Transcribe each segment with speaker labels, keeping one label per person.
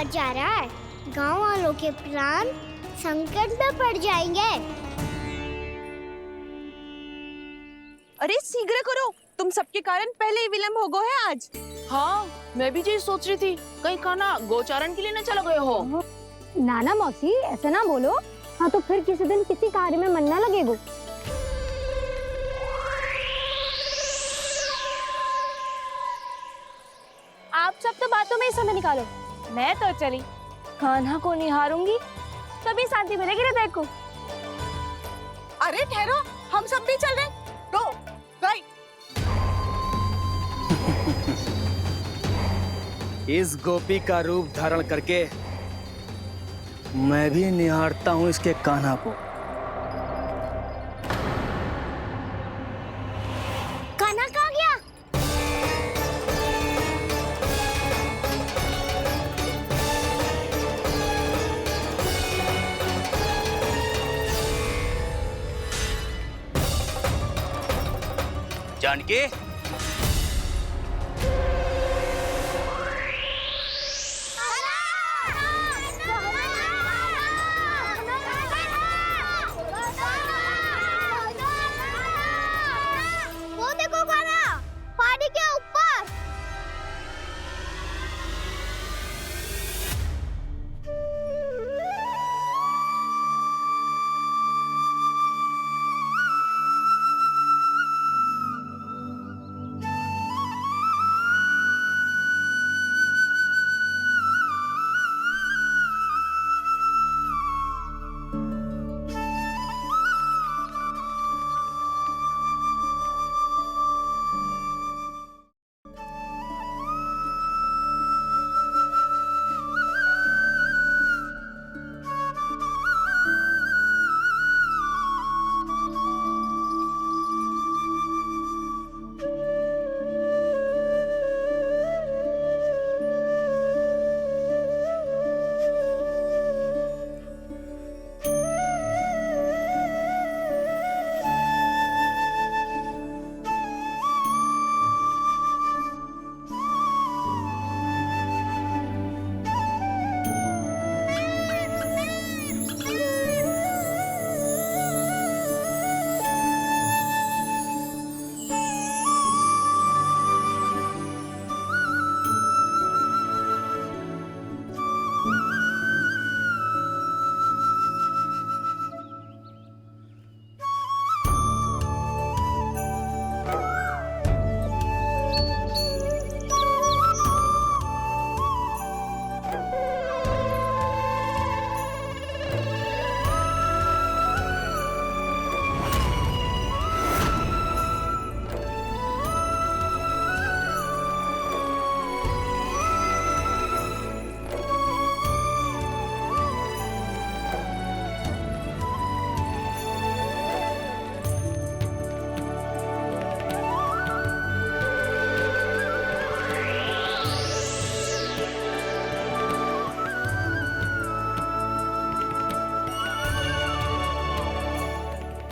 Speaker 1: बहुत जा रहा है। गांव वालों के प्राण संकट में पड़ जाएंगे।
Speaker 2: अरे शीघ्र करो, तुम सबके कारण पहले ही विलंब हो गया है आज।
Speaker 3: हाँ, मैं भी यही सोच रही थी, कहीं खाना गोचारण के लिए न चला गए हो।
Speaker 4: नाना मौसी ऐसे ना बोलो। हाँ तो फिर किसी दिन किसी कार्य में मन ना लगेगा। आप सब तो बातों में ही समय निकालो। मैं तो चली कान्हा को निहारूंगी, तभी शांति मिलेगी हृदय को।
Speaker 2: अरे ठहरो, हम सब भी चल रहे। रो, गई।
Speaker 5: इस गोपी का रूप धारण करके मैं भी निहारता हूँ इसके कान्हा को।
Speaker 1: कान्हा कहाँ गया?
Speaker 5: जानकी,
Speaker 1: वो देखो कान्हा, पहाड़ी के ऊपर।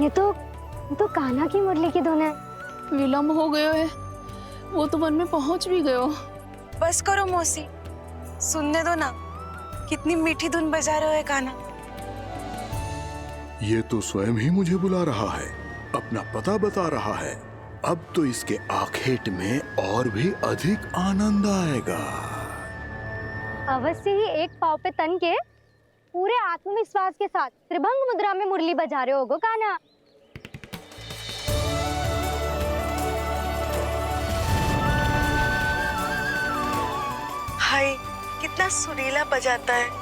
Speaker 4: ये तो कान्हा की मुरली की धुन है।
Speaker 3: विलंब हो गयो है, वो तो वन में पहुंच भी गयो।
Speaker 2: बस करो मौसी, सुनने दो ना, कितनी मीठी धुन बजा रहे हो कान्हा।
Speaker 6: ये तो स्वयं ही मुझे बुला रहा है, अपना पता बता रहा है। अब तो इसके आखेट में और भी अधिक आनंद आएगा।
Speaker 4: अवश्य ही एक पाव पे तन के पूरे आत्मविश्वास के साथ त्रिभंग मुद्रा में मुरली बजा रहे होगो कान्हा।
Speaker 2: हाय, कितना सुरीला बजाता है।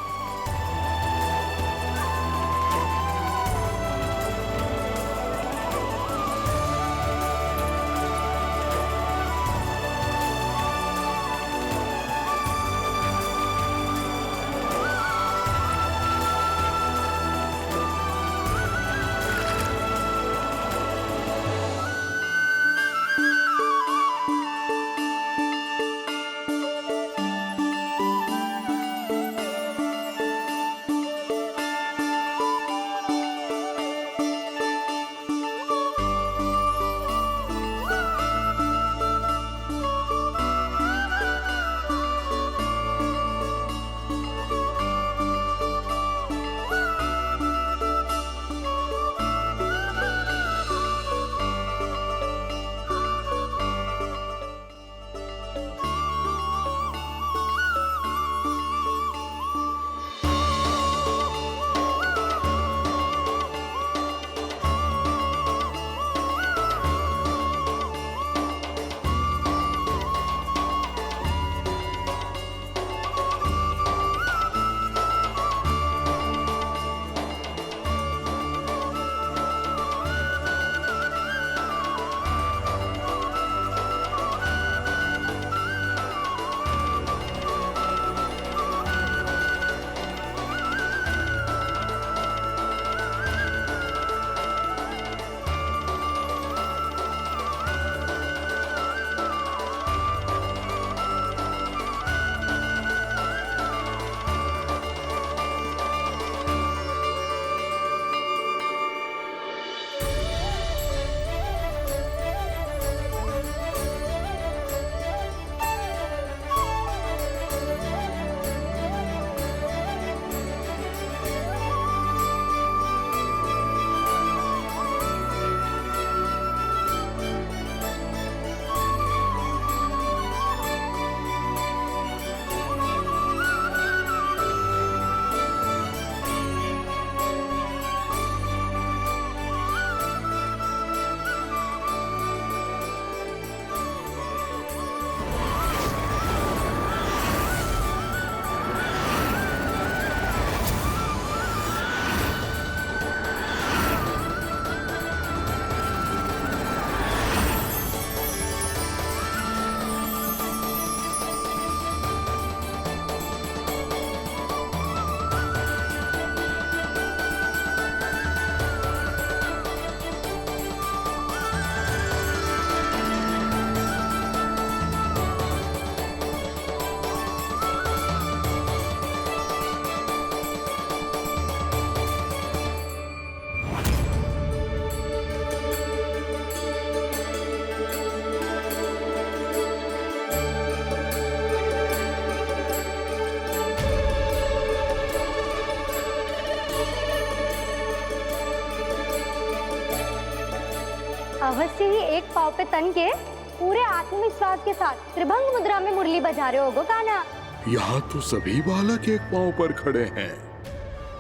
Speaker 4: ऐसे ही एक पाँव पे तन के पूरे आत्मविश्वास के साथ त्रिभंग मुद्रा में मुरली बजा रहे होगो कान्हा।
Speaker 6: यहाँ तो सभी बालक एक पांव पर खड़े हैं,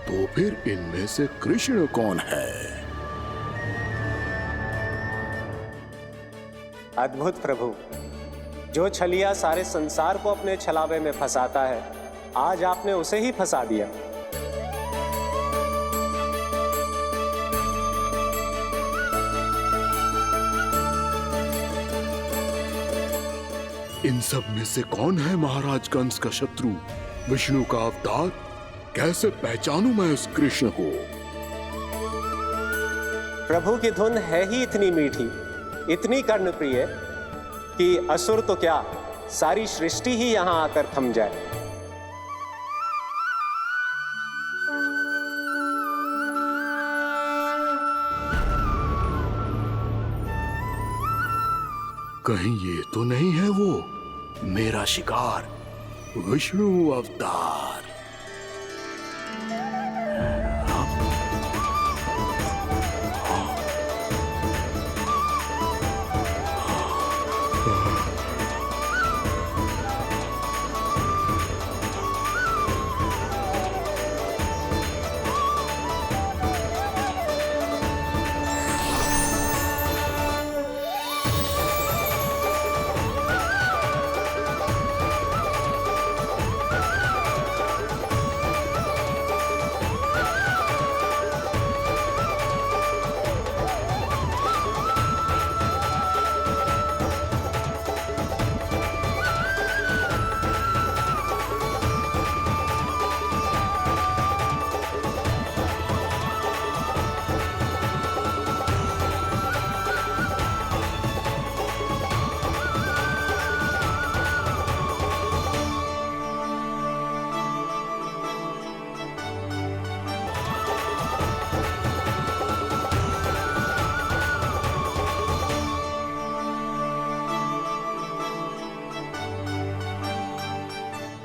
Speaker 6: तो फिर इनमें से कृष्ण कौन है?
Speaker 7: अद्भुत प्रभु, जो छलिया सारे संसार को अपने छलावे में फंसाता है, आज आपने उसे ही फंसा दिया।
Speaker 6: इन सब में से कौन है महाराज कंस का शत्रु, विष्णु का अवतार? कैसे पहचानूं मैं उस कृष्ण को?
Speaker 7: प्रभु की धुन है ही इतनी मीठी, इतनी कर्णप्रिय कि असुर तो क्या, सारी सृष्टि ही यहां आकर थम जाए।
Speaker 6: कहीं ये तो नहीं है वो मेरा शिकार, विष्णु अवतार?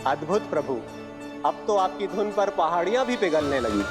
Speaker 7: अद्भुत प्रभु, अब तो आपकी धुन पर पहाड़ियां भी पिघलने लगी।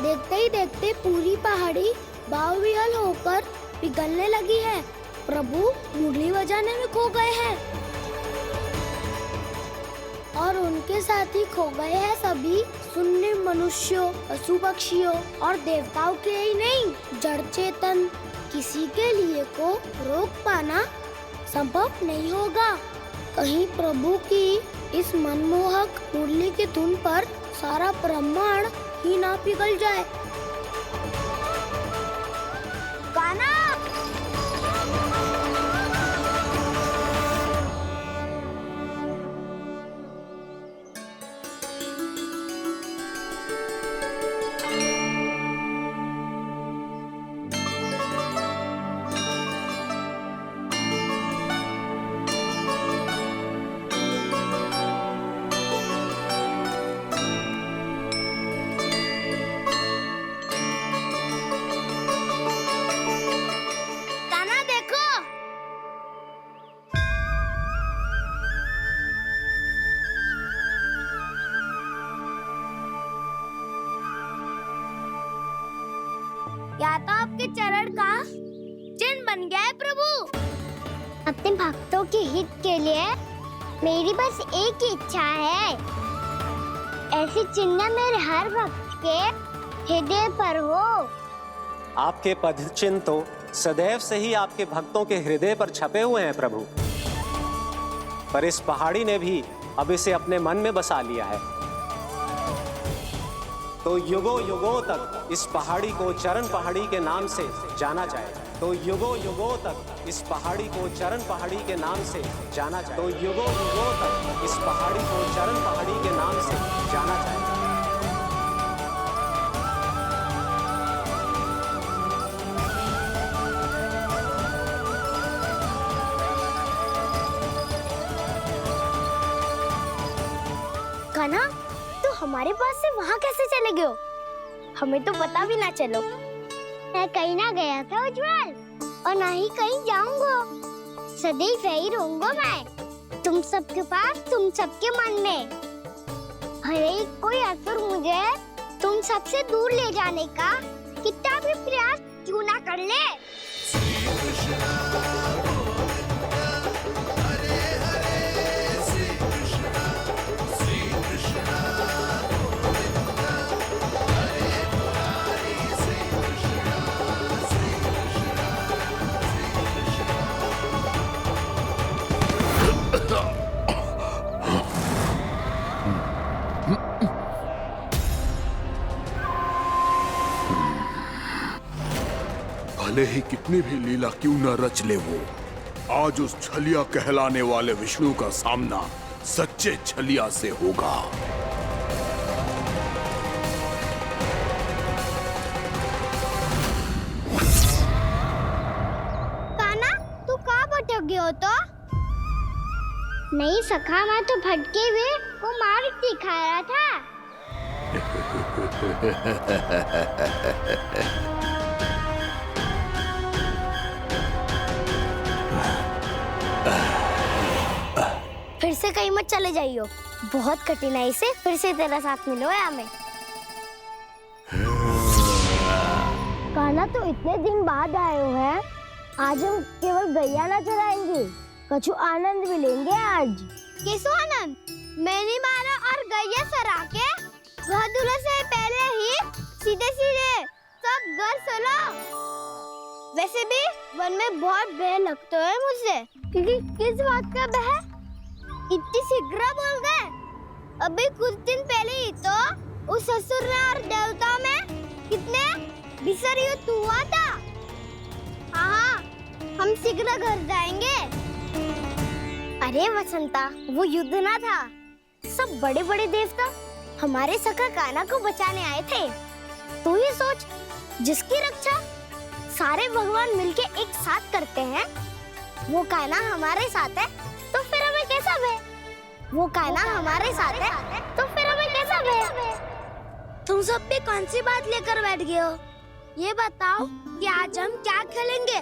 Speaker 1: देखते ही देखते पूरी पहाड़ी बावरियल होकर पिघलने लगी है। प्रभु मुरली बजाने में खो गए हैं और उनके साथ ही खो गए हैं सभी सुनने मनुष्यों, पशु पक्षियों और देवताओं के ही नहीं, जड़ चेतन किसी के लिए को रोक पाना संभव नहीं होगा। कहीं प्रभु की इस मनमोहक मुरली की धुन पर सारा ब्रह्मांड ही ना पिघल जाए। गाना या तो आपके चरण का चिन्ह बन गया है प्रभु। अपने भक्तों के हित के लिए मेरी बस एक ही इच्छा है, ऐसी चिन्ह मेरे हर भक्त के हृदय पर हो।
Speaker 7: आपके पद चिन्ह तो सदैव से ही आपके भक्तों के हृदय पर छपे हुए हैं प्रभु, पर इस पहाड़ी ने भी अब इसे अपने मन में बसा लिया है। तो युगों युगों तक इस पहाड़ी को चरण पहाड़ी के नाम से जाना जाएगा। तो युगों युगों तक इस पहाड़ी को चरण पहाड़ी के नाम से जाना जाए। तो युगों युगों तक इस पहाड़ी को चरण पहाड़ी के नाम से जाना जाएगा।
Speaker 1: कान्हा, तू हमारे पास से वहाँ कैसे चले गए हो? हमें तो पता भी ना चलो। मैं कहीं ना गया था उज्जवल, और ना ही कहीं जाऊंगा। सदैव यही रहूंगा मैं, तुम सबके पास, तुम सबके मन में। हर एक कोई असुर मुझे तुम सबसे दूर ले जाने का कितना भी प्रयास क्यों ना कर ले।
Speaker 6: भले ही कितनी भी लीला क्यों न रच ले वो, आज उस छलिया कहलाने वाले विष्णु का सामना सच्चे छलिया से होगा।
Speaker 1: कान्हा, तू कहाँ भटक गया हो तो? नहीं सखा, मैं तो भटके हुए वो मार दिखा रहा था। फिर से कहीं मत चले जाइयो, बहुत कठिनाई से फिर से तेरा साथ मिलो है हमें। कान्हा, तो इतने दिन बाद आए हो हैं, आज हम केवल गैया ना चराएंगे, कछु आनंद भी लेंगे आज। कैसो आनंद? मैंने मारा और गैया सरा के घर दूल्हे से पहले ही सीधे सीधे सब घर चलो। वैसे भी वन में बहुत भय लगता है मुझे, क्योंकि किस बात का भय? इतनी शीघ्र बोल गए। अभी कुछ दिन पहले ही तो उस असुर ने और देवता में कितने भीषण युद्ध हुआ था। हाँ, हम शीघ्र घर जाएंगे। अरे वसंता, वो युद्ध ना था, सब बड़े बड़े देवता हमारे सखा कान्हा को बचाने आए थे। तू ही सोच, जिसकी रक्षा सारे भगवान मिलके एक साथ करते हैं, वो कान्हा हमारे साथ है, तो फिर हमें कैसा भय? वो कान्हा हमारे साथ है, तो फिर हमें कैसा भय? तुम सब भी कौन सी बात लेकर बैठ गए हो? ये बताओ कि आज हम क्या खेलेंगे?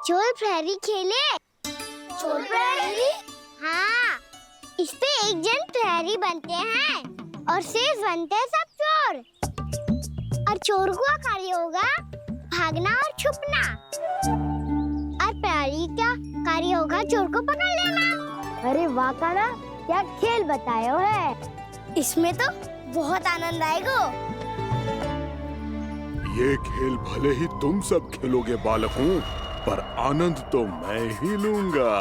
Speaker 1: चोर प्रहरी खेले? चोर प्रहरी? हाँ, इस पे एक जन प्रहरी बनते हैं और शेष बनते हैं सब चोर। और चोर का कार्य होगा भागना और छुपना, और प्रहरी का कार्य होगा चोर को पकड़ लेना। अरे वाह कान्हा, क्या खेल बताए है। इसमें तो बहुत आनंद आएगा।
Speaker 6: ये खेल भले ही तुम सब खेलोगे बालकों, पर आनंद तो मैं ही लूंगा।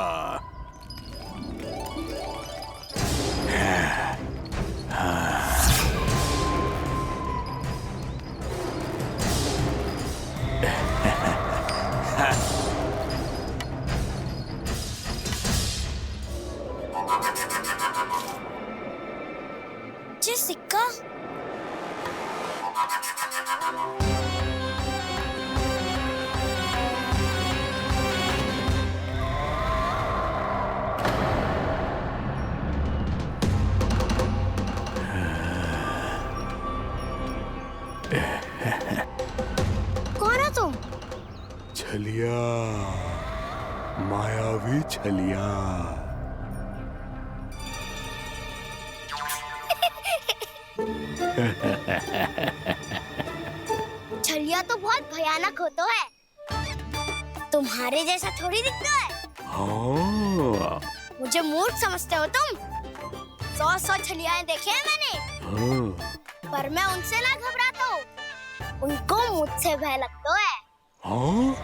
Speaker 1: जी सिक्का। कौन है तुम?
Speaker 6: छलिया, मायावी छलिया।
Speaker 1: छलिया तो बहुत भयानक होता है, तुम्हारे जैसा थोड़ी दिखता है।
Speaker 6: हाँ।
Speaker 1: मुझे मूर्ख समझते हो तुम? 100 छलियाएं देखे हैं मैंने।
Speaker 6: हाँ।
Speaker 1: पर मैं उनसे ना घबराता हूँ, उनको मुझसे भय लगता है।
Speaker 6: हाँ?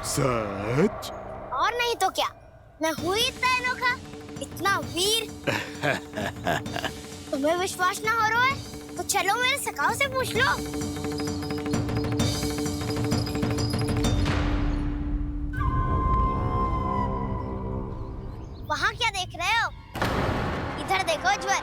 Speaker 6: सच?
Speaker 1: और नहीं तो क्या, मैं हुई इतना अनोखा इतना वीर। तुम्हें विश्वास ना हो रहा है तो चलो मेरे सखाओं से पूछ लो। वहाँ क्या देख रहे हो? इधर देखो उज्जवल।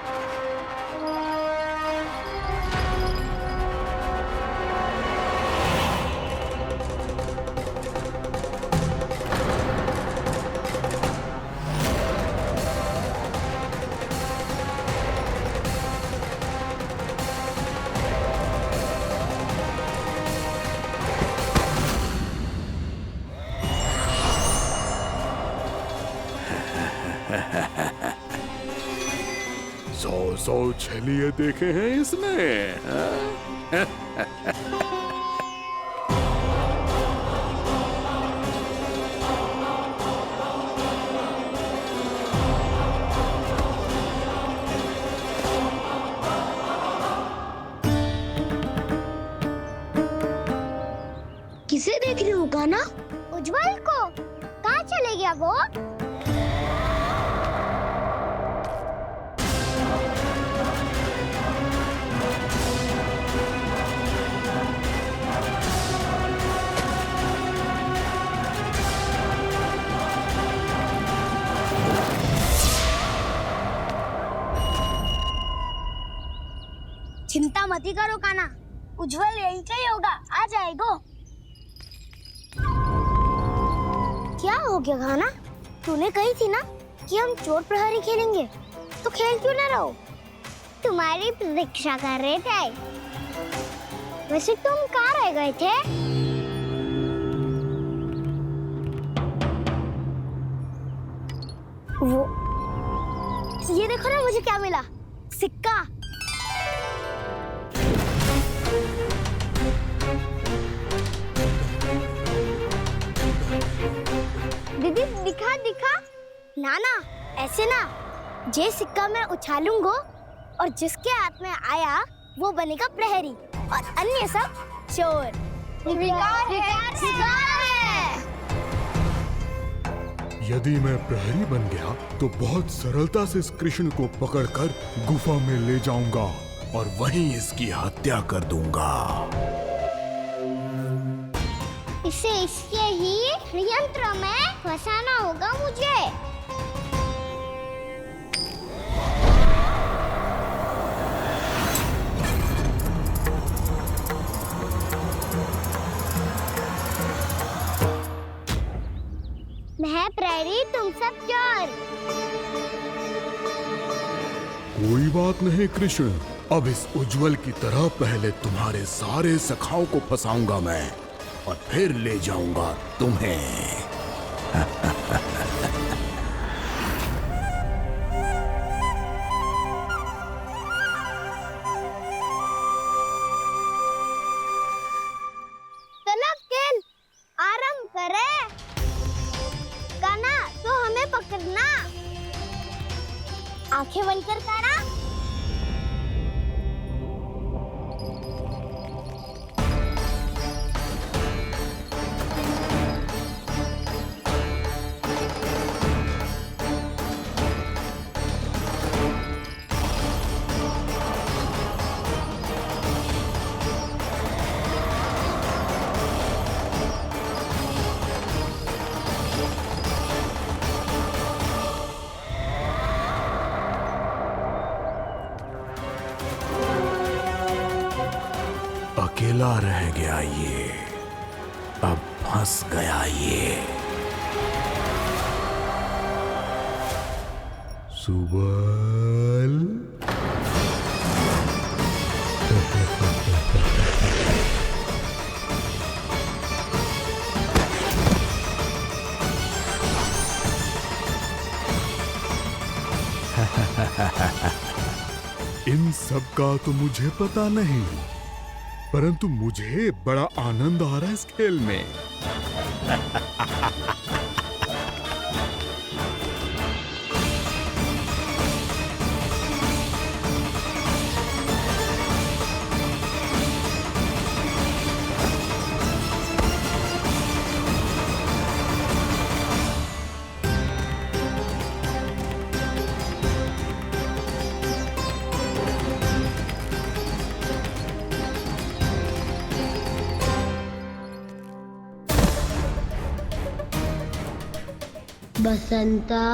Speaker 6: सौ छलिए देखे हैं इसने।
Speaker 1: किसे देख रही हो कान्हा? उज्जवल को। कहाँ चले गया वो? चिंता मत ही करो कान्हा, उज्जवल यही का ही होगा, आ जाएगा। क्या हो गया कान्हा? तूने कही थी ना कि हम चोर प्रहरी खेलेंगे, तो खेल क्यों ना रहो? तुम्हारी प्रतीक्षा कर रहे थे। वैसे तुम कहाँ रह गए थे? वो ये देखो ना, मुझे क्या मिला? सिक्का। दीदी दिखा दिखा। ना ना, ऐसे ना। जे सिक्का मैं उछालूंगा और जिसके हाथ में आया वो बनेगा प्रहरी और अन्य सब चोर। विकार है।
Speaker 6: यदि मैं प्रहरी बन गया तो बहुत सरलता से इस कृष्ण को पकड़कर गुफा में ले जाऊंगा और वहीं इसकी हत्या कर दूंगा।
Speaker 1: इसे इसके ही यंत्र में फंसाना होगा मुझे। मैं प्रहरी, तुम सब चोर।
Speaker 6: कोई बात नहीं कृष्ण, अब इस उज्जवल की तरह पहले तुम्हारे सारे सखाओं को फंसाऊंगा मैं और फिर ले जाऊंगा तुम्हें।
Speaker 1: चलो खेल आरंभ करें। कान्हा तो हमें पकड़ना। आंखें बंद कर कान्हा।
Speaker 6: अकेला रह गया ये, अब फंस गया ये। सुबल। इन सब का तो मुझे पता नहीं, परंतु मुझे बड़ा आनंद आ रहा है इस खेल में।
Speaker 1: बसंता,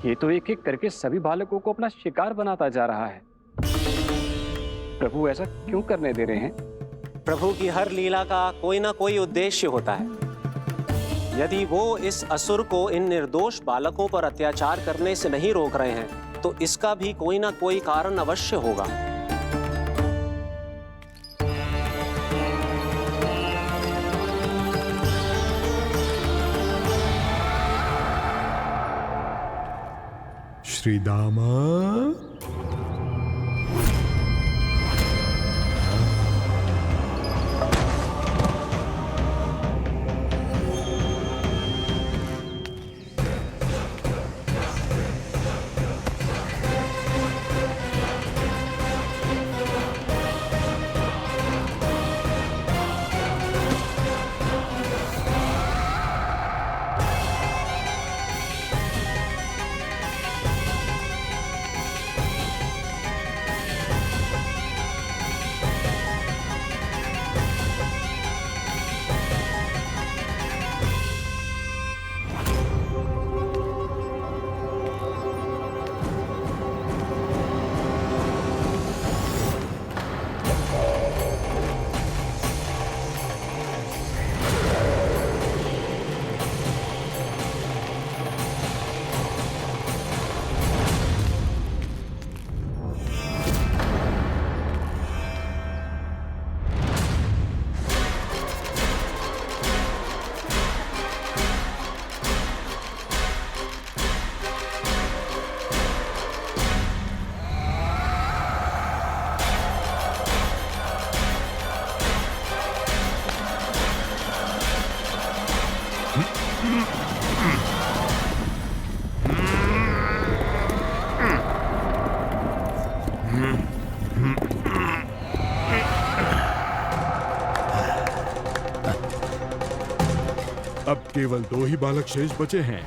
Speaker 8: ये तो एक एक करके सभी बालकों को अपना शिकार बनाता जा रहा है। प्रभु ऐसा क्यों करने दे रहे हैं?
Speaker 7: प्रभु की हर लीला का कोई ना कोई उद्देश्य होता है। यदि वो इस असुर को इन निर्दोष बालकों पर अत्याचार करने से नहीं रोक रहे हैं तो इसका भी कोई ना कोई कारण अवश्य होगा।
Speaker 6: श्री दामा, अब केवल 2 ही बालक शेष बचे हैं।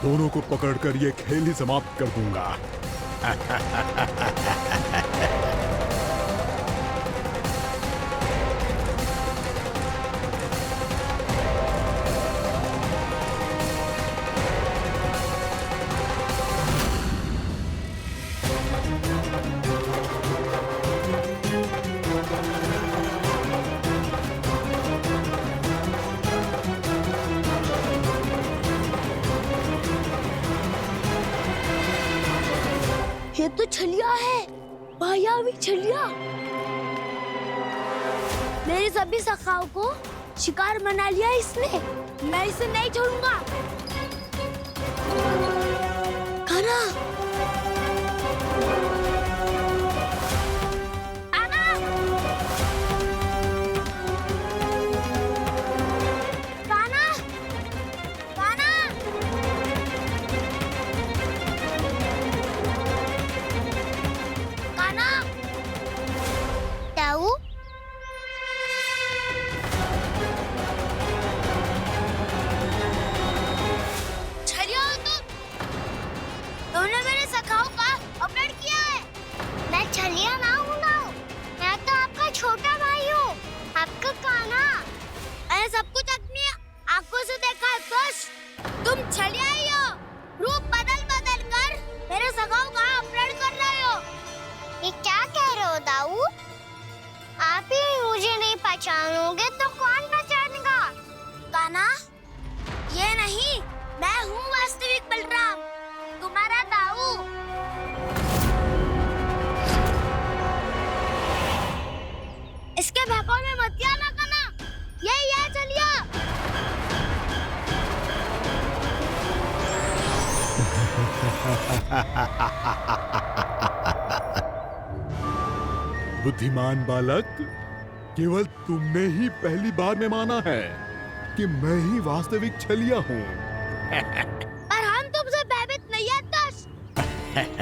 Speaker 6: दोनों को पकड़कर ये खेल ही समाप्त कर दूंगा।
Speaker 1: ये तो छलिया है, मायावी छलिया। मेरे सभी सखाओं को शिकार बना लिया इसने। मैं इसे नहीं छोड़ूंगा। कान्हा,
Speaker 9: पहचानोगे तो कौन पहचानेगा? कान्हा, ये नहीं, मैं हूँ वास्तविक बलराम, तुम्हारा दाऊ। इसके बहकावे में मत आना कान्हा, ये चलिए।
Speaker 6: बुद्धिमान बालक, केवल तुमने ही पहली बार में माना है। कि मैं ही वास्तविक छलिया हूँ।
Speaker 9: पर हम तुमसे भयभीत नहीं है दस।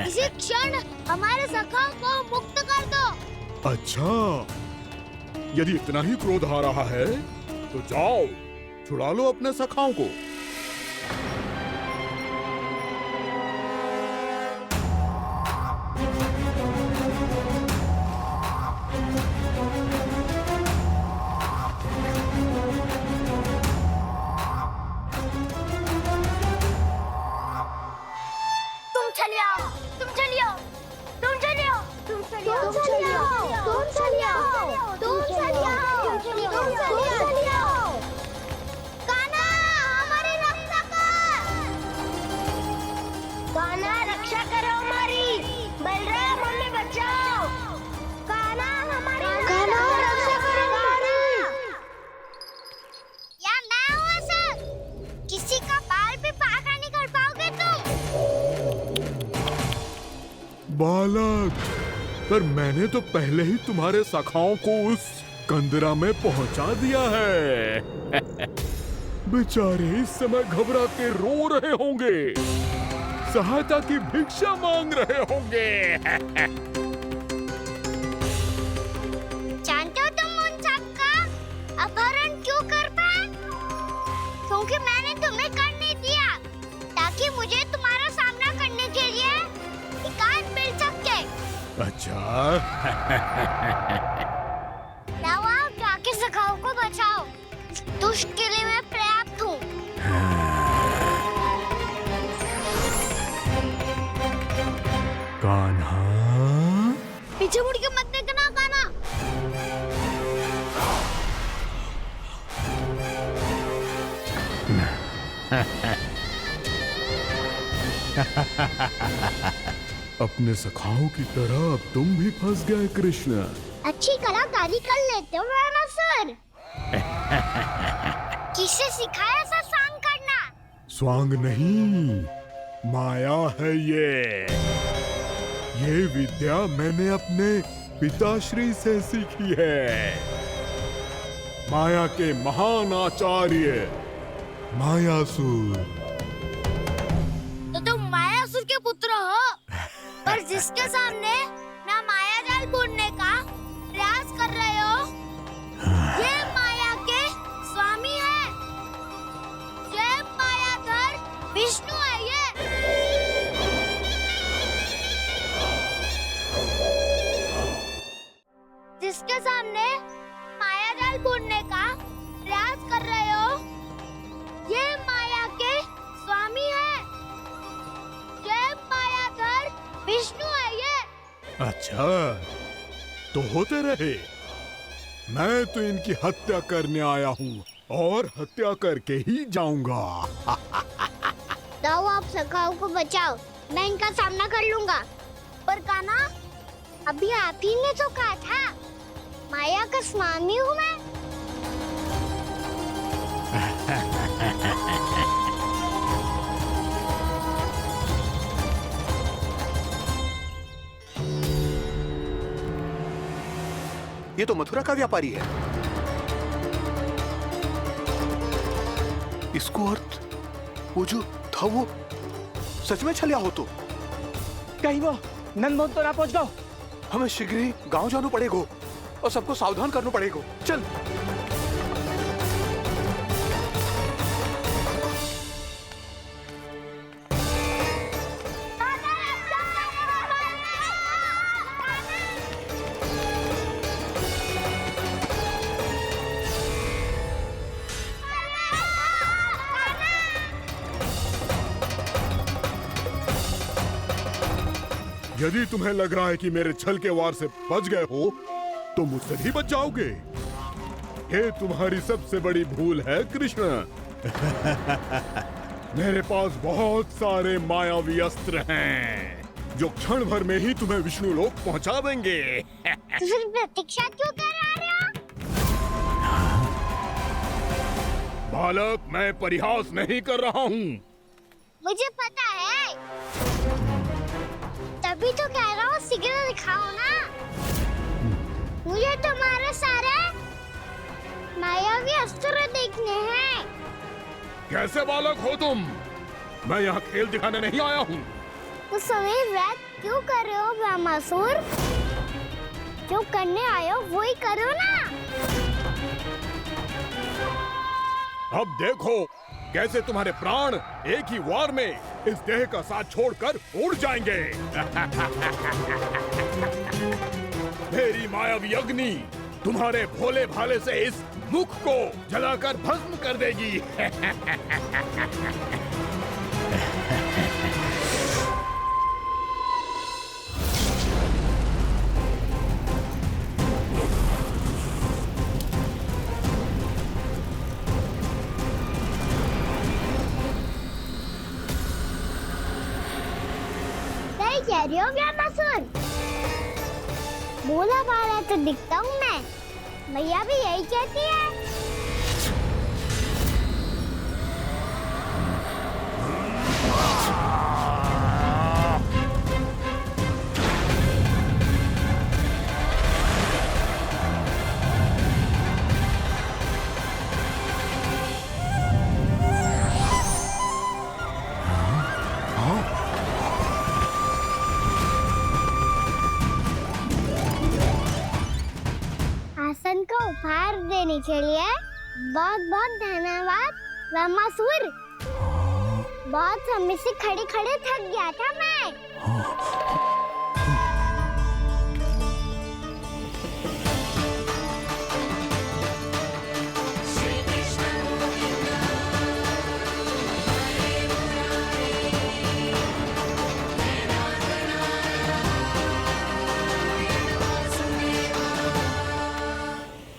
Speaker 9: इसी क्षण हमारे सखाओं को मुक्त कर दो।
Speaker 6: अच्छा, यदि इतना ही क्रोध आ रहा है तो जाओ छुड़ा लो अपने सखाओं को। बालक, पर मैंने तो पहले ही तुम्हारे सखाओं को उस कंदरा में पहुंचा दिया है। बेचारे इस समय घबरा के रो रहे होंगे, सहायता की भिक्षा मांग रहे होंगे।
Speaker 9: जानते हो तुम उन सबका अपहरण क्यों कर पाए? क्योंकि मैंने तुम्हें कर नहीं दिया, ताकि मुझे तुम्हारा सामना करने के लिए हिकायत मिल सके।
Speaker 6: अच्छा।
Speaker 9: जाओ आप जाके सखाओं को बचाओ। इस दुष्ट के लिए मैं पर्याप्त हूँ।
Speaker 6: कान्हा,
Speaker 9: पीछे मुड़ के मत देखना कान्हा।
Speaker 6: अपने सखाओं की तरह अब तुम भी फंस गए कृष्ण।
Speaker 9: अच्छी कलाकारी कर लेते हो ना सर। किसे सिखाया ऐसा स्वांग करना?
Speaker 6: स्वांग नहीं, माया है ये विद्या मैंने अपने पिताश्री से सीखी है। माया के महान आचार्य मायासुर।
Speaker 9: तो तुम मायासुर के पुत्र हो, पर जिसके सामने ना माया जाल बुनने का प्रयास कर रहे हो, ये माया के स्वामी है। ये मायाधर विष्णु है। ये जिसके सामने माया जाल बुनने का प्रयास कर रहे हो, ये माया के स्वामी है। ये मायाधर विष्णु है। ये
Speaker 6: अच्छा, तो होते रहे। मैं तो इनकी हत्या करने आया हूँ और हत्या करके ही जाऊंगा।
Speaker 9: जाओ आप सखाओं को बचाओ, मैं इनका सामना कर लूंगा। पर कान्हा, अभी आप ही ने तो कहा था माया का स्वामी हूँ मैं।
Speaker 10: ये तो मथुरा का व्यापारी है। इसको अर्थ वो जो था वो सच में छलिया हो तो
Speaker 5: कहीं वो नंदन तो ना पहुंच गो।
Speaker 10: हमें शीघ्र ही गांव जाना पड़ेगा और सबको सावधान करना पड़ेगा। चल।
Speaker 6: यदि तुम्हें लग रहा है कि मेरे छल के वार से बच गए हो तो मुझसे भी बच जाओगे। ये तुम्हारी सबसे बड़ी भूल है कृष्ण। मेरे पास बहुत सारे मायावी अस्त्र हैं जो क्षण भर में ही तुम्हें विष्णु लोक पहुंचा देंगे।
Speaker 9: तो फिर प्रतीक्षा क्यों कर रहे हो?
Speaker 6: बालक, मैं परिहास नहीं कर रहा हूँ।
Speaker 9: मुझे पता है, तभी तो कह रहा हूँ शीघ्र दिखाओ ना। मुझे तुम्हारे सारे मायावी असुर देखने हैं।
Speaker 6: कैसे बालक हो तुम? मैं यहाँ खेल दिखाने नहीं आया हूँ।
Speaker 9: तो सवेरे व्रत क्यों कर रहे हो ब्रह्मासुर? जो करने आए हो वो ही करो ना।
Speaker 6: अब देखो कैसे तुम्हारे प्राण एक ही वार में इस देह का साथ छोड़कर उड़ जाएंगे। मेरी मायावी अग्नि तुम्हारे भोले भाले से इस मुख को जलाकर भस्म कर देगी।
Speaker 9: कह रही हो ब्रह्मासुर? बोला बाला तो दिखता हूँ मैं। मैया भी यही कहती है। आसन को उपहार देने के लिए बहुत बहुत धन्यवाद ब्रह्मासुर। बहुत समय से खड़े खड़े थक गया था मैं।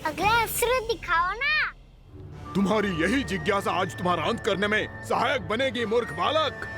Speaker 9: अगला अस्त्र दिखाओ ना।
Speaker 6: तुम्हारी यही जिज्ञासा आज तुम्हारा अंत करने में सहायक बनेगी मूर्ख बालक।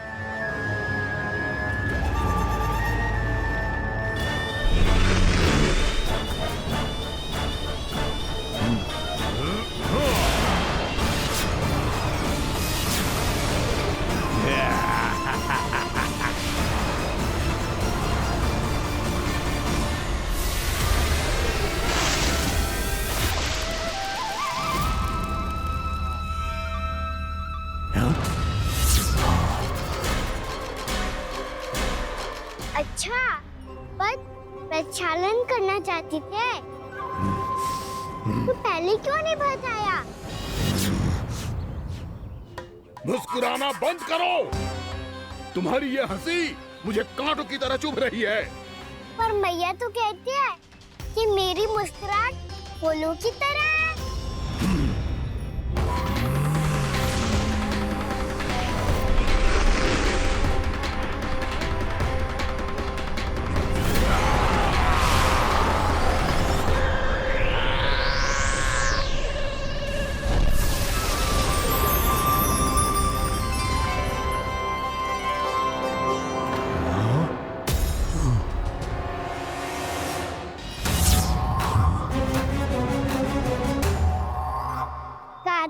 Speaker 9: अच्छा, पर प्रक्षालन करना चाहती थे तो पहले क्यों नहीं बताया?
Speaker 6: मुस्कुराना बंद करो। तुम्हारी ये हंसी मुझे कांटों की तरह चुभ रही है।
Speaker 9: पर मैया तो कहती है कि मेरी मुस्कुराहट फूलों की तरह है।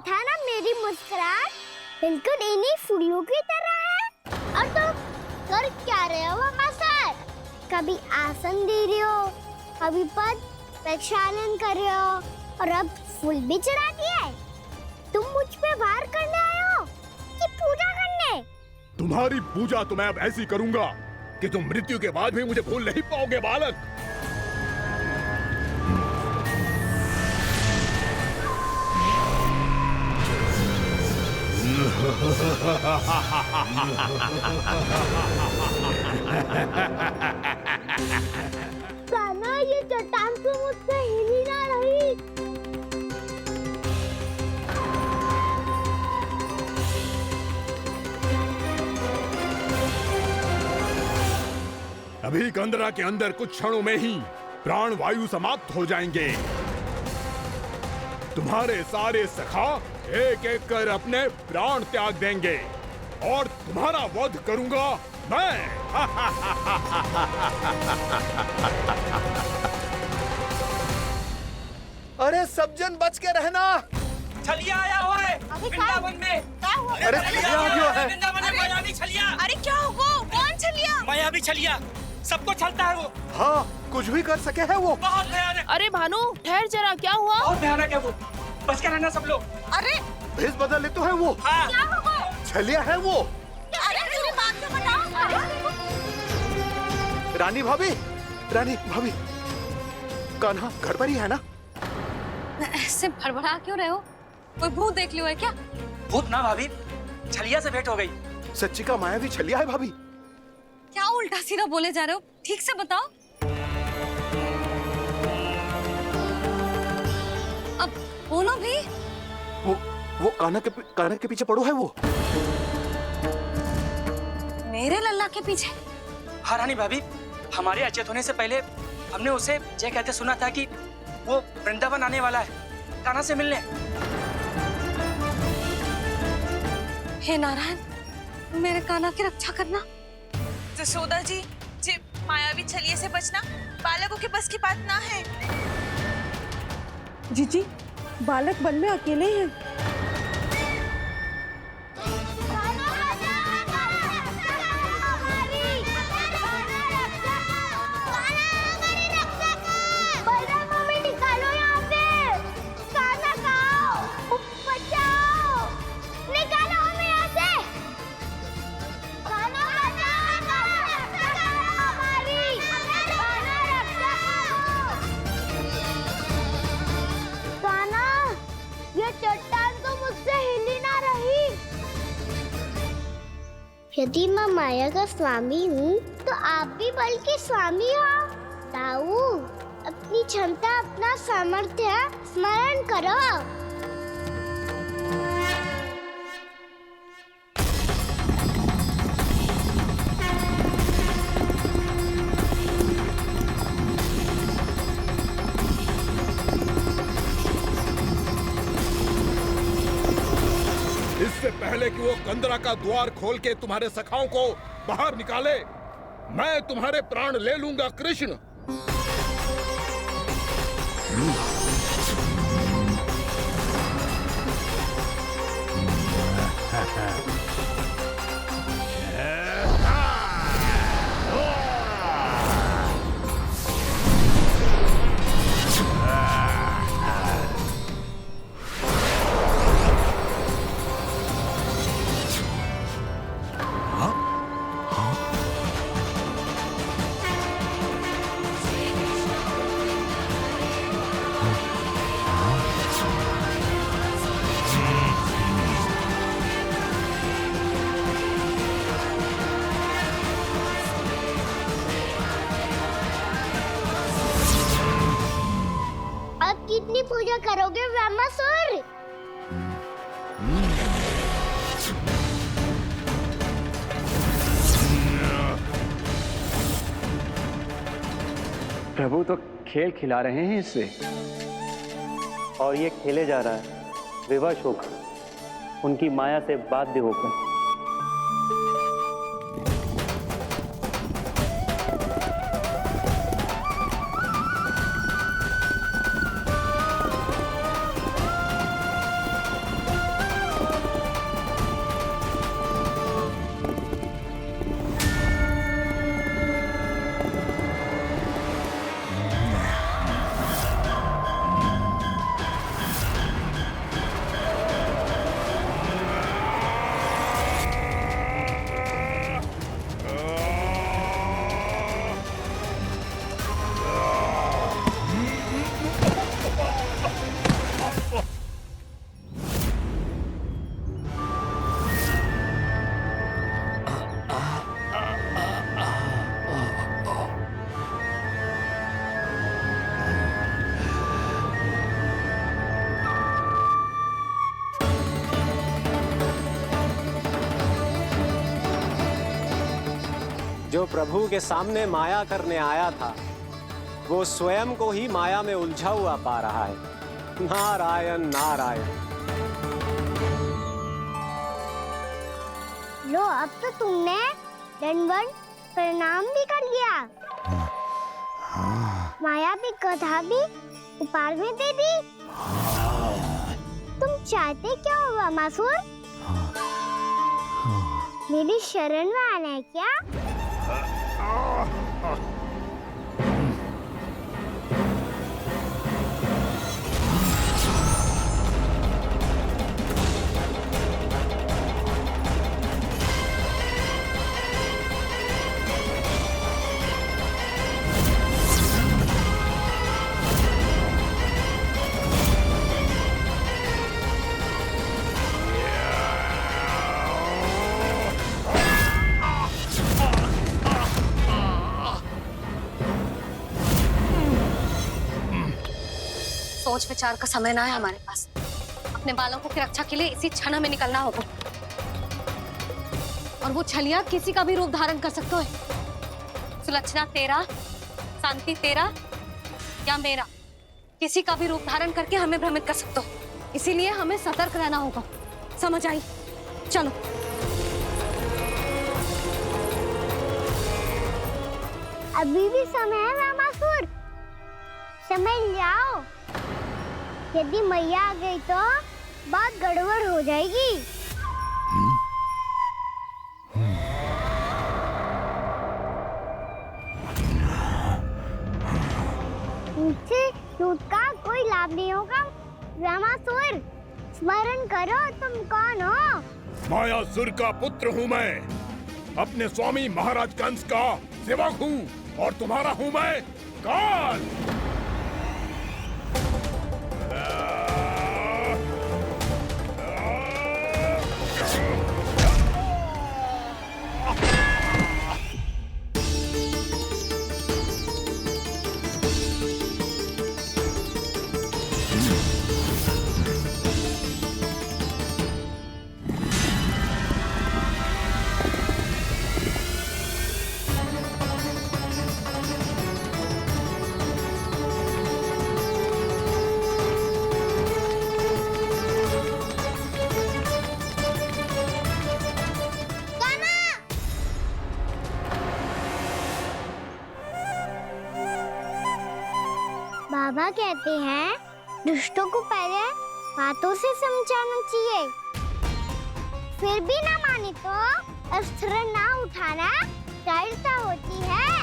Speaker 9: था ना मेरी मुस्कुराहट बिल्कुल इन्हीं फूलों की तरह है। और तो कर क्या रहे हो ब्रह्मासुर? कभी आसन दे रहे हो, कभी पद प्रक्षालन कर रहे हो और अब फूल भी चढ़ा दिए। तुम मुझ पे वार करने आए हो कि पूजा करने?
Speaker 6: तुम्हारी पूजा तो मैं अब ऐसी करूंगा कि तुम मृत्यु के बाद भी मुझे भूल नहीं पाओगे बालक।
Speaker 9: कान्हा, ये चट्टान तो मुझसे हिल ही ना रही।
Speaker 6: अभी कंदरा के अंदर कुछ क्षणों में ही प्राण वायु समाप्त हो जाएंगे। तुम्हारे सारे सखा एक एक कर अपने प्राण त्याग देंगे और तुम्हारा वध करूंगा मैं।
Speaker 10: अरे सब जन बच के रहना।
Speaker 11: छलिया आया हुआ है वृंदावन में।
Speaker 10: अरे छलिया आ गया है।
Speaker 11: वृंदावन में मायावी छलिया।
Speaker 2: अरे क्या हुआ? कौन छलिया?
Speaker 11: मायावी छलिया, सबको छलता है वो।
Speaker 10: हाँ, कुछ भी कर सके है वो।
Speaker 11: बहुत भयानक।
Speaker 3: अरे भानु, ठहर जरा, क्या हुआ?
Speaker 11: बहुत भयानक है वो। बच के रहना सब लोग।
Speaker 10: अरे भेष बदल ले तो है वो।
Speaker 11: हाँ।
Speaker 9: क्या होगा?
Speaker 10: छलिया है वो।
Speaker 9: अरे मेरी बात तो बताओ।
Speaker 10: रानी भाभी, रानी भाभी, कान्हा घर पर ही है ना?
Speaker 4: ऐसे भड़बड़ा क्यों रहे हो? कोई भूत देख लियो है क्या?
Speaker 11: भूत ना भाभी, छलिया से भेंट हो गई।
Speaker 10: सच्ची का माया भी छलिया है भाभी।
Speaker 4: क्या उल्टा सीधा बोले जा रहे हो? ठीक से बताओ। अब बोलो भी।
Speaker 10: वो कान्हा के पीछे पड़ो है वो।
Speaker 4: मेरे लल्ला के पीछे?
Speaker 11: हाँ रानी भाभी, हमारे अचेत होने से पहले हमने उसे ये कहते सुना था कि वो वृंदावन आने वाला है कान्हा से मिलने।
Speaker 4: हे नारायण, मेरे कान्हा की रक्षा करना।
Speaker 2: जसोदा जी, जे मायावी छलिए से बचना बालकों के बस की बात ना है।
Speaker 12: जीजी, बालक वन में अकेले ही हैं।
Speaker 1: यदि मैं माया का स्वामी हूँ तो आप भी बल के स्वामी हो। ताऊ, अपनी क्षमता, अपना सामर्थ्य स्मरण करो।
Speaker 6: इससे पहले कि वो कंदरा का द्वार खोल के तुम्हारे सखाओं को बाहर निकाले, मैं तुम्हारे प्राण ले लूंगा कृष्ण।
Speaker 1: कितनी पूजा करोगे ब्रह्मासुर?
Speaker 8: प्रभु तो खेल खिला रहे हैं इससे।
Speaker 7: और ये खेले जा रहा है विवश होकर, उनकी माया से बाध्य होकर। जो प्रभु के सामने माया करने आया था, वो स्वयं को ही माया में उलझा हुआ पा रहा है। नारायण नारायण।
Speaker 1: लो, अब तो तुमने दंडवत प्रणाम भी कर लिया, माया भी कथा भी उपहार भी दे दी। तुम चाहते क्या हो ब्रह्मासुर? मेरी शरण में आना है क्या?
Speaker 13: सोच विचार का समय ना है हमारे पास। अपने बालकों की रक्षा के लिए इसी क्षण हमें निकलना होगा। और वो छलिया किसी का भी रूप धारण कर सकते है। सुलक्षणा तेरा, शांति तेरा या मेरा, किसी का भी रूप धारण करके हमें भ्रमित कर सकते हो। इसीलिए हमें सतर्क रहना होगा। समझ आई? चलो।
Speaker 9: अभी भी समय है रामासुर, समझ जाओ। यदि मैया आ गई तो बात गड़बड़ हो जाएगी। मुझसे झूठ का कोई लाभ नहीं होगा। रामासुर, स्मरण करो तुम कौन हो।
Speaker 6: मायासुर का पुत्र हूँ मैं, अपने स्वामी महाराज कंस का सेवक हूँ, और तुम्हारा हूँ मैं काल। बाबा कहते हैं दुष्टों को पहले बातों से समझाना चाहिए, फिर भी ना माने तो अस्त्र ना उठाना दृढ़ता होती है।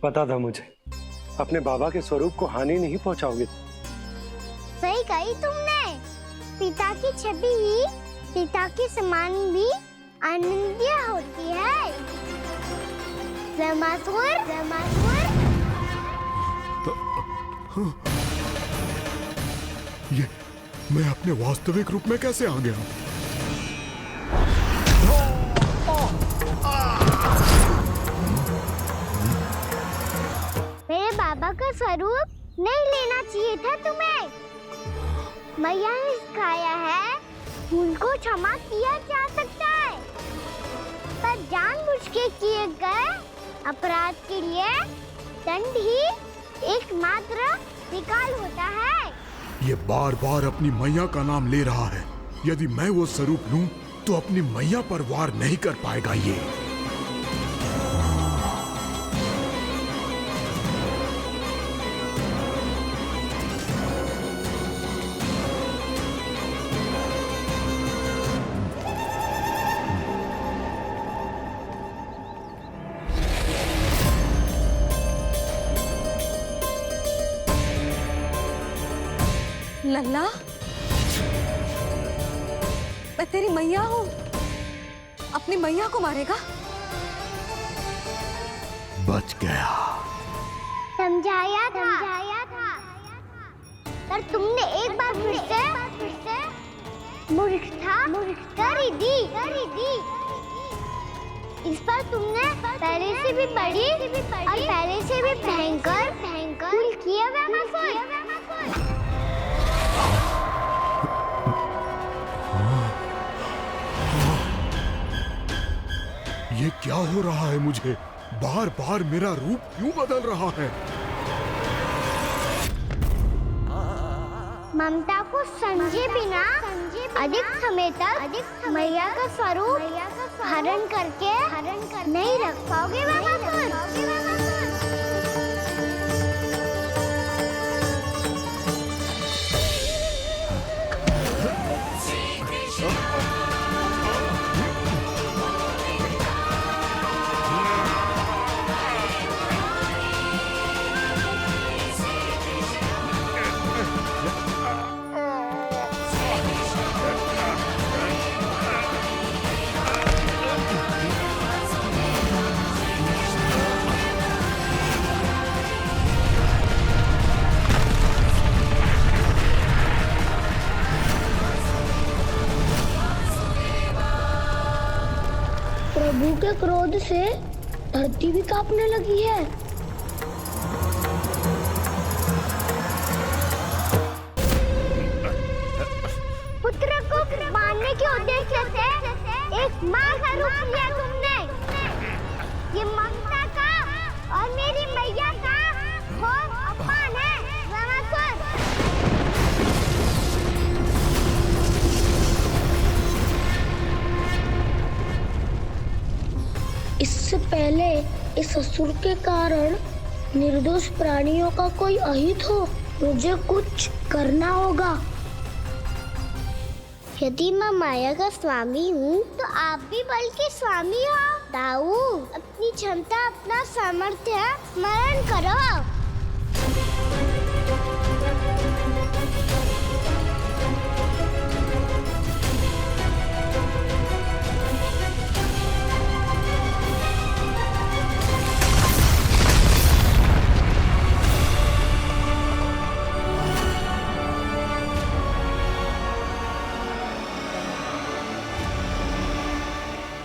Speaker 14: पता था मुझे, अपने बाबा के स्वरूप को हानि नहीं पहुंचाओगे।
Speaker 9: सही कही तुमने। पिता की छवि ही पिता के समान भी आनंदीय होती है। रामासुर, रामासुर।
Speaker 6: ये मैं अपने वास्तविक रूप में कैसे आ गया?
Speaker 9: मेरे बाबा का स्वरूप नहीं लेना चाहिए था तुम्हें। मैया ने सिखाया है भूल को क्षमा किया जा सकता है, पर जानबूझ के किए गए अपराध के लिए दंड ही एकमात्र विकल्प होता है।
Speaker 6: ये बार बार अपनी मैया का नाम ले रहा है। यदि मैं वो स्वरूप लूं तो अपनी मैया पर वार नहीं कर पाएगा ये।
Speaker 13: लल्ला, मैं तेरी मैया हूँ, अपनी मैया को मारेगा?
Speaker 6: बच गया।
Speaker 9: समझाया था, पर तुमने एक बार फिर से मूर्खता कर ही दी। इस पर तुमने पहले से भी बड़ी और पहले से भी भयंकर भूल किया रामासुर।
Speaker 6: ये क्या हो रहा है मुझे? बार बार मेरा रूप क्यों बदल रहा है?
Speaker 9: ममता को समझे बिना अधिक समय तक मैया का स्वरूप हरण करके नहीं रख पाओगे रामासुर।
Speaker 1: प्रभु के क्रोध से धरती भी कांपने लगी है।
Speaker 9: पुत्र को मारने के उद्देश्य से एक माँ का रूप लिया तुमने। ये ममता का और मेरी मैया का घोर अपमान है रामासुर।
Speaker 1: इससे पहले इस असुर के कारण निर्दोष प्राणियों का कोई अहित हो, मुझे कुछ करना होगा।
Speaker 9: यदि मैं माया का स्वामी हूँ तो आप भी बल के स्वामी हो। दाऊ, अपनी क्षमता, अपना सामर्थ्य स्मरण करो।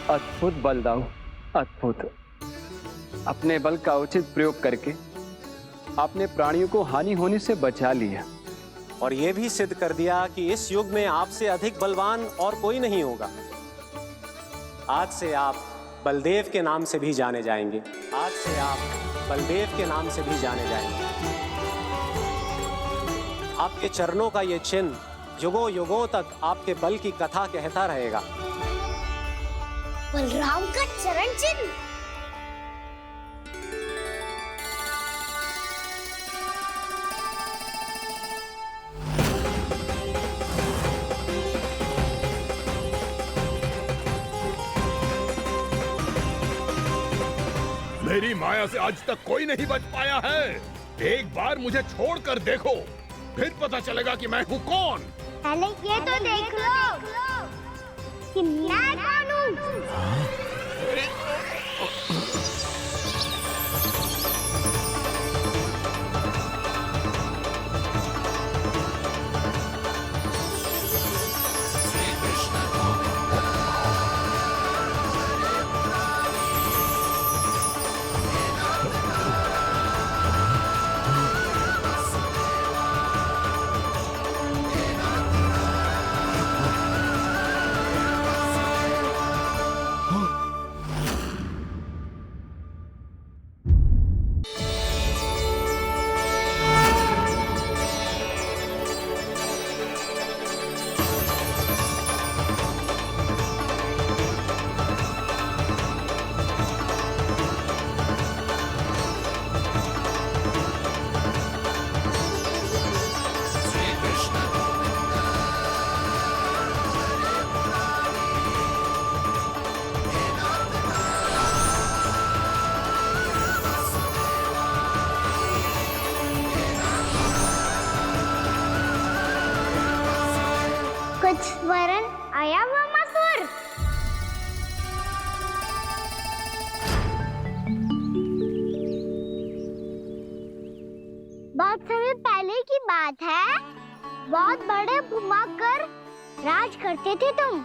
Speaker 8: अद्भुत बलदाऊ, अद्भुत। अपने बल का उचित प्रयोग करके आपने प्राणियों को हानि होने से बचा लिया
Speaker 7: और यह भी सिद्ध कर दिया कि इस युग में आपसे अधिक बलवान और कोई नहीं होगा। आज से आप बलदेव के नाम से भी जाने जाएंगे। आज से आप बलदेव के नाम से भी जाने जाएंगे। आपके चरणों का ये चिन्ह युगों युगों तक आपके बल की कथा कहता रहेगा।
Speaker 9: बलराम का चरण चिन्ह।
Speaker 6: मेरी माया से आज तक कोई नहीं बच पाया है। एक बार मुझे छोड़कर देखो, फिर पता चलेगा कि मैं हूँ कौन।
Speaker 9: पहले ये तो देख लो कि मैं कौन हूँ। कुछ स्मरण आया वामासुर? बहुत समय पहले की बात है। बहुत बड़े भूमाकर राज करते थे तुम।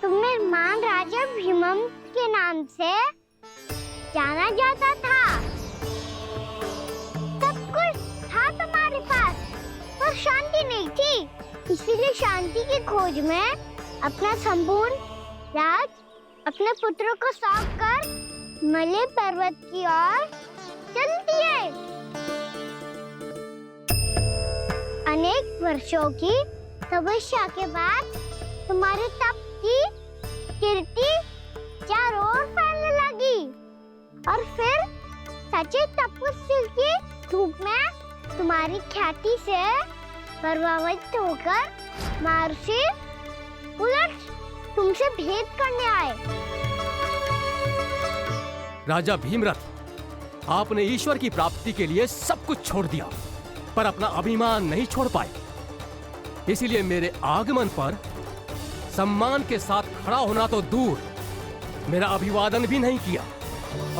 Speaker 9: तुम्हें मान राजा भीमम के नाम से जाना जाता था। सब कुछ था तुम्हारे पास, पर शांति नहीं थी। इसीलिए शांति की खोज में अपना संपूर्ण राज अपने पुत्रों को सौंप कर हिमालय पर्वत की ओर चल दिए। अनेक वर्षों की तपस्या के बाद तुम्हारे तप की कीर्ति चारों ओर फैलने लगी और फिर सच्चे तपस्वी के रूप में तुम्हारी ख्याति से प्रभावित होकर महर्षि उलट तुमसे भेद करने आए।
Speaker 15: राजा भीमरथ, आपने ईश्वर की प्राप्ति के लिए सब कुछ छोड़ दिया, पर अपना अभिमान नहीं छोड़ पाए। इसीलिए मेरे आगमन पर सम्मान के साथ खड़ा होना तो दूर, मेरा अभिवादन भी नहीं किया।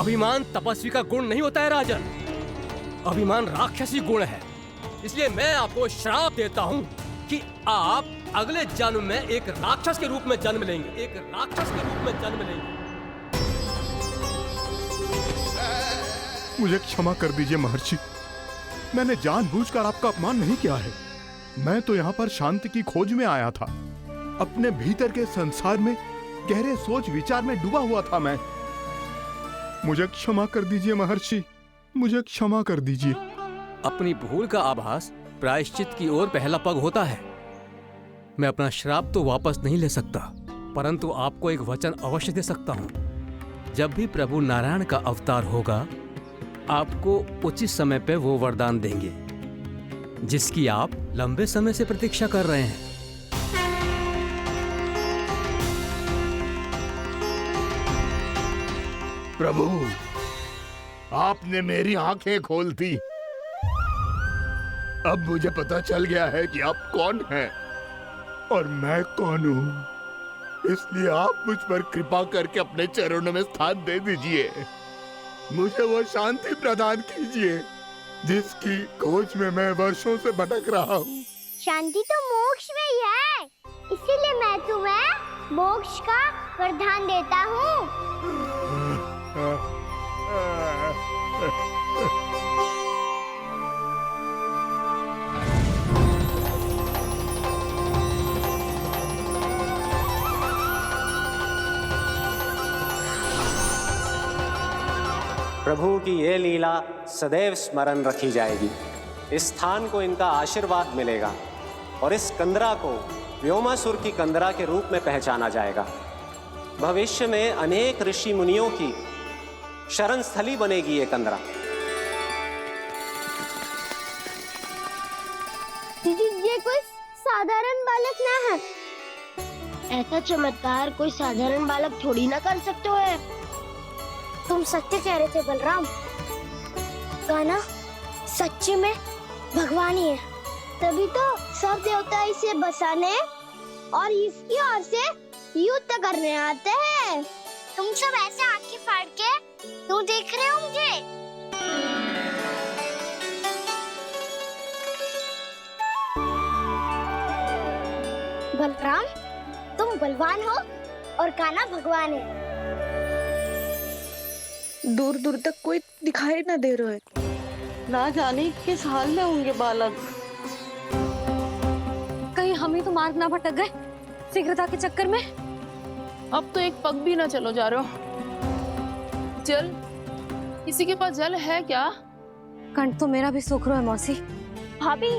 Speaker 15: अभिमान तपस्वी का गुण नहीं होता है राजन, अभिमान राक्षसी गुण है। इसलिए मैं आपको श्राप देता हूं कि आप अगले जन्म में एक राक्षस के रूप में जन्म लेंगे, एक राक्षस के रूप में जन्म लेंगे।
Speaker 6: मुझे क्षमा कर दीजिए महर्षि। मैंने जानबूझकर आपका अपमान नहीं किया है। मैं तो यहाँ पर शांति की खोज में आया था। अपने भीतर के संसार में गहरे सोच विचार में डूबा हुआ था मैं। मुझे क्षमा कर दीजिए महर्षि, मुझे क्षमा कर दीजिए।
Speaker 15: अपनी भूल का आभास प्रायश्चित की ओर पहला पग होता है। मैं अपना श्राप तो वापस नहीं ले सकता, परंतु आपको एक वचन अवश्य दे सकता हूँ। जब भी प्रभु नारायण का अवतार होगा, आपको उचित समय पे वो वरदान देंगे जिसकी आप लंबे समय से प्रतीक्षा कर रहे हैं।
Speaker 6: प्रभु, आपने मेरी आंखें खोल दी। अब मुझे पता चल गया है कि आप कौन हैं और मैं कौन हूं। इसलिए आप मुझ पर कृपा करके अपने चरणों में स्थान दे दीजिए। मुझे वो शांति प्रदान कीजिए जिसकी खोज में मैं वर्षों से भटक रहा हूँ।
Speaker 9: शांति तो मोक्ष में ही है, इसीलिए मैं तुम्हें मोक्ष का वरदान देता हूँ।
Speaker 7: प्रभु की ये लीला सदैव स्मरण रखी जाएगी। इस स्थान को इनका आशीर्वाद मिलेगा और इस कंदरा को व्योमासुर की कंदरा के रूप में पहचाना जाएगा। भविष्य में अनेक ऋषि मुनियों की शरण स्थली बनेगी ये कंदरा।
Speaker 9: दीदी, ये कोई साधारण बालक ना है। ऐसा चमत्कार कोई साधारण बालक थोड़ी ना कर सकते है। तुम सत्य कह रहे थे बलराम। गाना सच्ची में भगवान ही है, तभी तो सब देवता इसे बसाने और इसकी ओर से युद्ध करने आते हैं। तुम सब ऐसे आंखें फाड़ के क्यों देख रहे हो मुझे? बलराम, तुम बलवान हो और कान्हा भगवान है।
Speaker 12: दूर दूर तक कोई दिखाई न दे रहा है। ना जाने किस हाल में होंगे बालक।
Speaker 13: कहीं हम ही तो मार्ग ना भटक गए शीघ्रता के चक्कर में।
Speaker 3: अब तो एक पग भी ना चलो जा रहे हो। जल, किसी के पास जल है क्या?
Speaker 13: कंठ तो मेरा भी सूख रहा है मौसी।
Speaker 4: भाभी,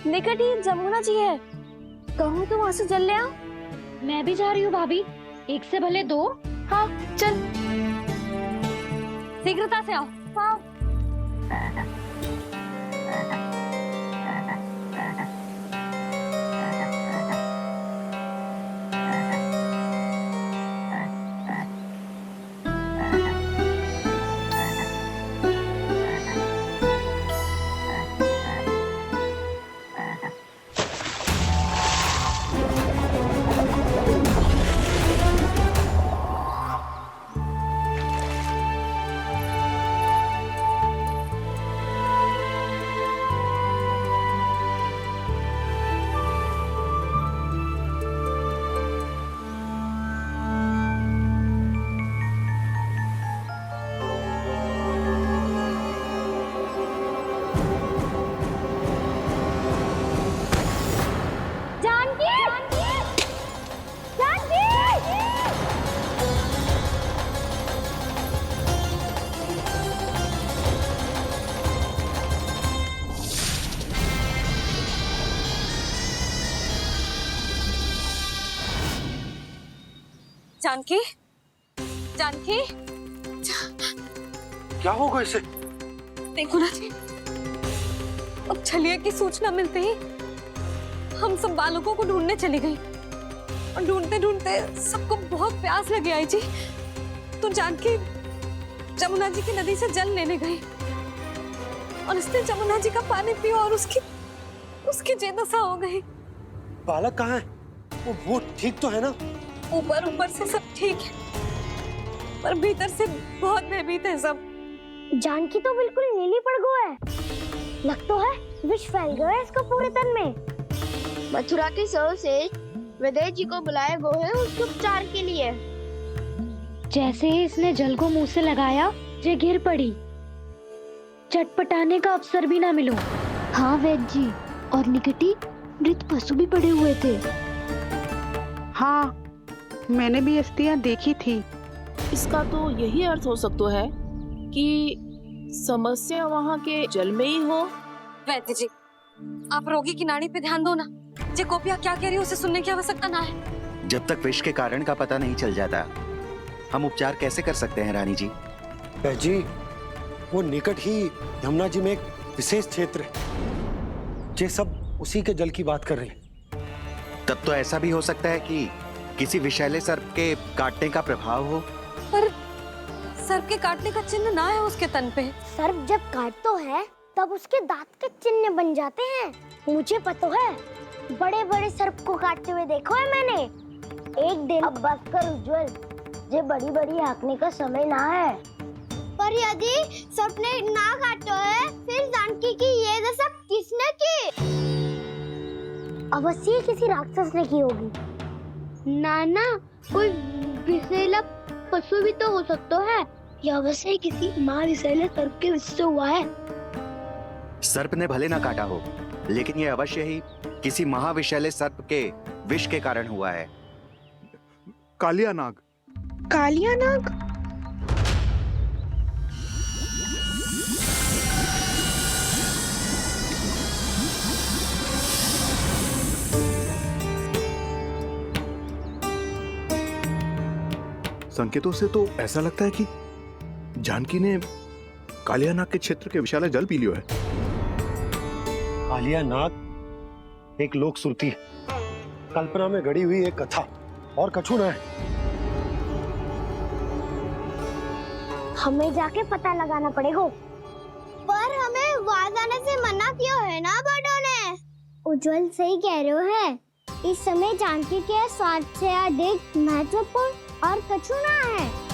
Speaker 4: निकट ही जमुना जी है, कहूँ तो वहाँ से जल ले आओ।
Speaker 9: मैं भी जा रही हूँ भाभी, एक से भले दो।
Speaker 4: हाँ चल, शीघ्रता से आओ। हाँ।
Speaker 13: जानकी, जानकी,
Speaker 10: क्या होगा इसे?
Speaker 13: देखो ना जी, अब छलिया की सूचना मिलते ही हम सब बालकों को ढूंढने चली गई और ढूंढते ढूंढते सबको बहुत प्यास लगी आई जी। तो जानकी जमुना जी की नदी से जल लेने गई और उसने जमुना जी का पानी पिया और उसकी जेदशा हो गई।
Speaker 14: बालक कहाँ है? वो ठीक तो है ना?
Speaker 13: ऊपर से सब ठीक है, पर भीतर से बहुत भयभीत है सब।
Speaker 9: जानकी तो बिल्कुल नीली पड़ गया है। लग तो है विष फैल गया है इसका पूरे तन में। मथुरा के सर्वश्रेष्ठ विदेह जी को बुलाए गए हैं उसके उपचार के लिए। जैसे ही इसने जल को मुंह से लगाया, ये गिर पड़ी।
Speaker 1: चटपटाने का अवसर भी ना मिलो। हाँ वैद्य जी, और निकटी मृत पशु भी पड़े हुए थे।
Speaker 12: हाँ, मैंने भी अस्थियां देखी थी।
Speaker 3: इसका तो यही अर्थ हो सकता है कि समस्या वहाँ के जल में ही हो।
Speaker 13: वैद्य जी, आप रोगी की नाड़ी पे ध्यान दो ना। जे गोपिया क्या कह रही है उसे सुनने की आवश्यकता ना है।
Speaker 16: जब तक विष के कारण का पता नहीं चल जाता, हम उपचार कैसे कर सकते हैं रानी जी?
Speaker 14: जी, वो निकट ही यमुना जी में एक विशेष क्षेत्र है, ये सब उसी के जल की बात कर रहे हैं।
Speaker 16: तब तो ऐसा भी हो सकता है कि किसी विषैले सर्प के काटने का प्रभाव हो।
Speaker 13: पर सर्प के काटने का चिन्ह ना है उसके तन पे।
Speaker 1: सर्प जब काटता है तब उसके दांत के चिन्ह बन जाते हैं। मुझे पता है, बड़े बड़े सर्प को काटते हुए देखो है मैंने। एक दिन अब बस कर उज्जवल, ये बड़ी बड़ी हाँकने का समय ना है। पर यदि सर्प ने ना काटा है, फिर जानकी की ये दशा किसने की? अवश्य किसी राक्षस ने की होगी। नाना, कोई विषैला पशु भी तो हो सकता है। यह अवश्य किसी महाविषैले सर्प के विष से हुआ है।
Speaker 16: सर्प ने भले ना काटा हो, लेकिन यह अवश्य ही किसी महाविषैले सर्प के विष के कारण हुआ है।
Speaker 10: कालिया नाग।
Speaker 12: कालिया नाग?
Speaker 10: संकेतों से तो ऐसा लगता है कि जानकी ने कालिया नाग के क्षेत्र के विशाल जल पी लियो है।
Speaker 14: कालिया नाग एक लोक श्रुति है, कल्पना में गढ़ी हुई एक कथा, और कछु ना है।
Speaker 1: हमें जाके पता लगाना पड़ेगा। पर हमें वहां जाने से मना किया है ना बड़ों ने। उज्जवल सही कह रहे हो है। इस समय जानकी के स्वार्थ से अधिक महत्वपूर्ण और कछु ना है।